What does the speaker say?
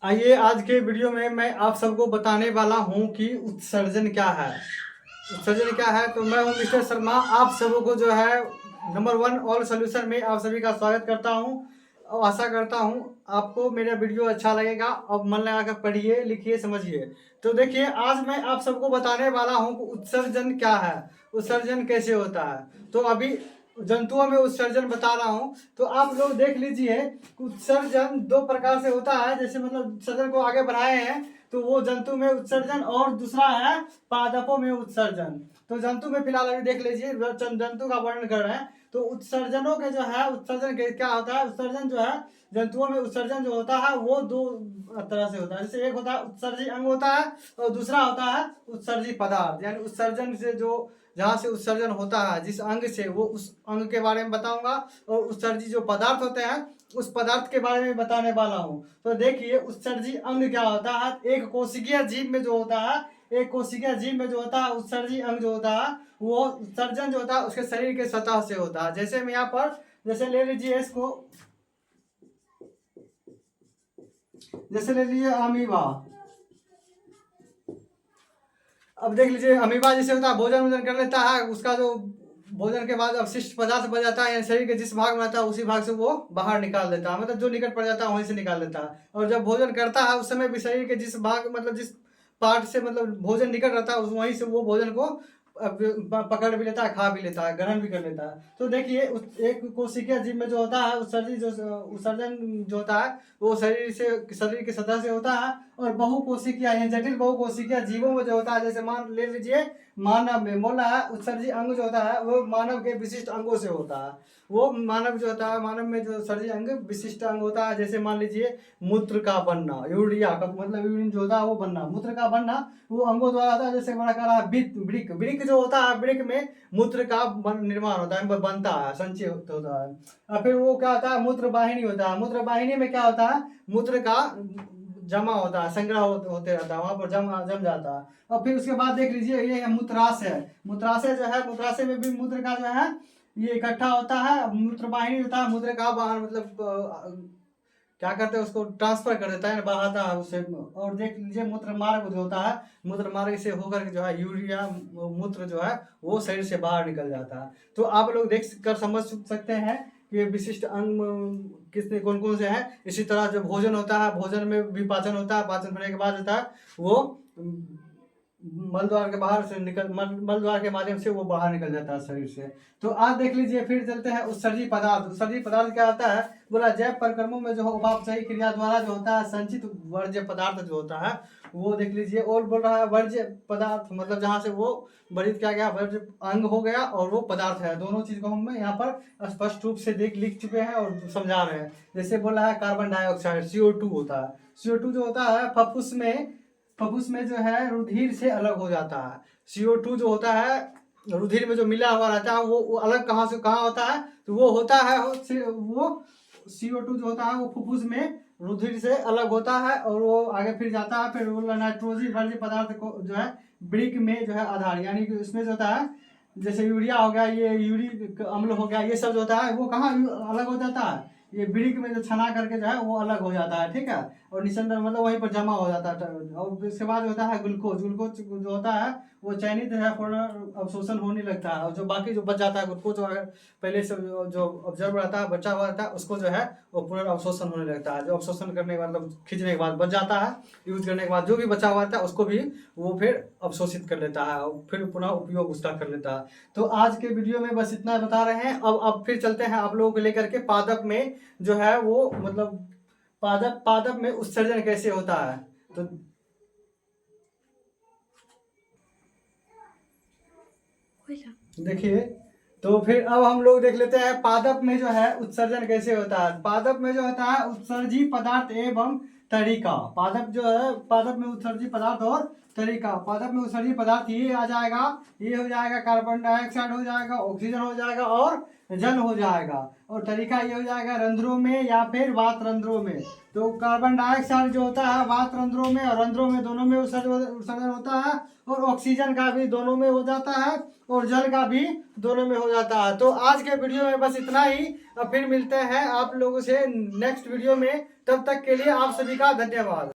आइए आज के वीडियो में मैं आप सबको बताने वाला हूं कि उत्सर्जन क्या है। उत्सर्जन क्या है तो मैं हूं मिस्टर शर्मा। आप सबों को जो है नंबर वन ऑल सोल्यूशन में आप सभी का स्वागत करता हूं और आशा करता हूं आपको मेरा वीडियो अच्छा लगेगा और मन लगा कर पढ़िए, लिखिए, समझिए। तो देखिए आज मैं आप सबको बताने वाला हूं कि उत्सर्जन क्या है, उत्सर्जन कैसे होता है। तो अभी जंतुओं में उत्सर्जन बता रहा हूं। तो आप लोग देख लीजिए, उत्सर्जन दो प्रकार से होता है। जैसे मतलब उत्सर्जन को आगे बढ़ाए हैं तो वो जंतु में उत्सर्जन और दूसरा है पादपों में उत्सर्जन। तो जंतु में फिलहाल अभी देख लीजिए, जंतु का वर्णन कर रहे हैं। तो उत्सर्जनों के जो है उत्सर्जन क्या होता है, उत्सर्जन जो है जंतुओं में उत्सर्जन जो होता है वो दो तरह से होता है। जैसे एक होता है उत्सर्जी अंग होता है और दूसरा होता है उत्सर्जी पदार्थ। यानी उत्सर्जन से जो जहाँ से उत्सर्जन होता है जिस अंग से, वो उस अंग के बारे में बताऊंगा। और उत्सर्जी जो पदार्थ होते हैं उस पदार्थ के बारे में बताने वाला हूँ। तो देखिए उत्सर्जी अंग क्या होता है। एक कोशिकीय जीव में जो होता है, एक कोशिकीय जीव में जो होता है उत्सर्जी अंग जो होता है वो उत्सर्जन जो होता है उसके शरीर के सतह से होता है। जैसे मैं यहाँ पर जैसे ले लीजिए इसको, जैसे ले लीजिए अमीबा। अब देख लीजिए अमीबा जैसे होता है भोजन वोजन कर लेता है, उसका जो भोजन के बाद अवशिष्ट पदार्थ बच जाता है, यानी शरीर के जिस भाग में रहता है उसी भाग से वो बाहर निकाल देता है, मतलब जो निकट पड़ जाता है वहीं से निकाल देता है। और जब भोजन करता है उस समय भी शरीर के जिस भाग मतलब जिस पार्ट से मतलब भोजन निकट रहता है वहीं से वो भोजन को पकड़ भी लेता है, खा भी लेता है, ग्रहण भी कर लेता है। तो देखिए एक कोशिकीय जीव में जो होता है उत्सर्जी जो उत्सर्जन जो होता है वो शरीर की सतह से होता है। और बहुकोशिकीय यानी जटिल बहुकोशिकीय जीवों में जो होता है, जैसे मान ले लीजिए मानव में बोला है उत्सर्जी अंग जो होता है वो मानव के विशिष्ट अंगों से होता है। वो मानव जो होता है, मानव में जो उत्सर्जी अंग विशिष्ट अंग होता है। जैसे मान लीजिए मूत्र का बनना, यूरिया का मतलब यूरिन जो होता है वो बनना, मूत्र का बनना वो अंगों द्वारा होता है। जैसे बड़ा कह रहा है वृक्क, वृक्क जो होता है वृक्क में मूत्र का निर्माण होता है, बनता है, संचय होता है। और फिर वो क्या होता है मूत्र वाहिनी होता है। मूत्र वाहिनी में क्या होता है मूत्र का जमा होता है, संग्रह होते रहता है, वहां पर जम जाता है। और फिर उसके बाद देख लीजिए ये है मूत्राशय। मूत्राशय जो है, मूत्राशय में भी मूत्र का जो है ये इकट्ठा होता है। मूत्र वाहिनी होता है, मूत्र का बाहर मतलब क्या करते हैं उसको ट्रांसफर कर देता है, बहाता है उसे। और देख लीजिए मूत्र मार्ग जो होता है, मूत्र मार्ग से होकर के जो है यूरिया मूत्र जो है वो शरीर से बाहर निकल जाता है। तो आप लोग देख कर समझ सकते हैं कि ये विशिष्ट अंग किसने कौन कौन से हैं। इसी तरह जो भोजन होता है, भोजन में भी पाचन होता है, पाचन होने के बाद होता है वो मल द्वार के बाहर से मल द्वार के माध्यम से वो बाहर निकल जाता है शरीर से। तो आज देख लीजिए फिर चलते हैं उत्सर्जी पदार्थ। उत्सर्जी पदार्थ क्या होता है, बोला जैव प्रक्रमों में जो उपापचयी क्रिया द्वारा जो होता है संचित वर्ज्य पदार्थ जो होता है वो देख लीजिए। और बोल रहा है वर्ज्य पदार्थ मतलब जहाँ से वो वर्जित किया गया, वर्ज्य अंग हो गया और वो पदार्थ है, दोनों चीज को हम यहाँ पर स्पष्ट रूप से लिख चुके हैं और समझा रहे हैं। जैसे बोला है कार्बन डाइऑक्साइड CO2 होता है। CO2 जो होता है फफूस में जो है रुधिर से अलग हो जाता है। CO2 जो होता है रुधिर में जो मिला हुआ रहता है वो अलग कहाँ से कहाँ होता है, तो वो होता है वो CO2 जो होता है वो फुफ्फुस में रुधिर से अलग होता है और वो आगे फिर जाता है। फिर वो नाइट्रोजन वर्ज्य पदार्थ को जो है वृक्क में जो है आधार, यानी कि उसमें जो होता है जैसे यूरिया हो गया, ये यूरिक अम्ल हो गया, ये सब जो होता है वो कहाँ अलग हो जाता है, ये वृक्क में जो छना करके जो है वो अलग हो जाता है, ठीक है। और निस्संदर मतलब वहीं पर जमा हो जाता है। और इसके बाद होता है ग्लूकोज। ग्लूकोज जो होता है वो चयनित है अवशोषण होने लगता है। और जो बाकी जो बच जाता है ग्लूकोज जो अगर पहले से जो ऑब्जर्व रहता है बचा हुआ रहता है उसको जो है वो पुनर्अवशोषण होने लगता है। जो अवशोषण करने के मतलब खींचने के बाद बच जाता है, यूज करने के बाद जो भी बचा हुआ रहता है उसको भी वो फिर अवशोषित कर लेता है और फिर पुनः उपयोग उसका कर लेता है। तो आज के वीडियो में बस इतना बता रहे हैं। अब फिर चलते हैं आप लोगों को लेकर के पादप में जो है वो मतलब पादप में उत्सर्जन कैसे होता है। तो देखिए, तो फिर अब हम लोग देख लेते हैं पादप में जो है उत्सर्जन कैसे होता है। पादप में जो होता है उत्सर्जी पदार्थ एवं तरीका। पादप जो है, पादप में उत्सर्जी पदार्थ और तरीका। पादप में उत्सर्जी पदार्थ ये आ जाएगा, ये हो जाएगा कार्बन डाइऑक्साइड हो जाएगा, ऑक्सीजन हो जाएगा और जल हो जाएगा। और तरीका ये हो जाएगा रंध्रों में या फिर वात रंध्रों में। तो कार्बन डाइऑक्साइड जो होता है वात रंध्रों में और रंध्रों में दोनों में उत्सर्जन होता है। और ऑक्सीजन का भी दोनों में हो जाता है और जल का भी दोनों में हो जाता है। तो आज के वीडियो में बस इतना ही। अब फिर मिलते हैं आप लोगों से नेक्स्ट वीडियो में, तब तक के लिए आप सभी का धन्यवाद।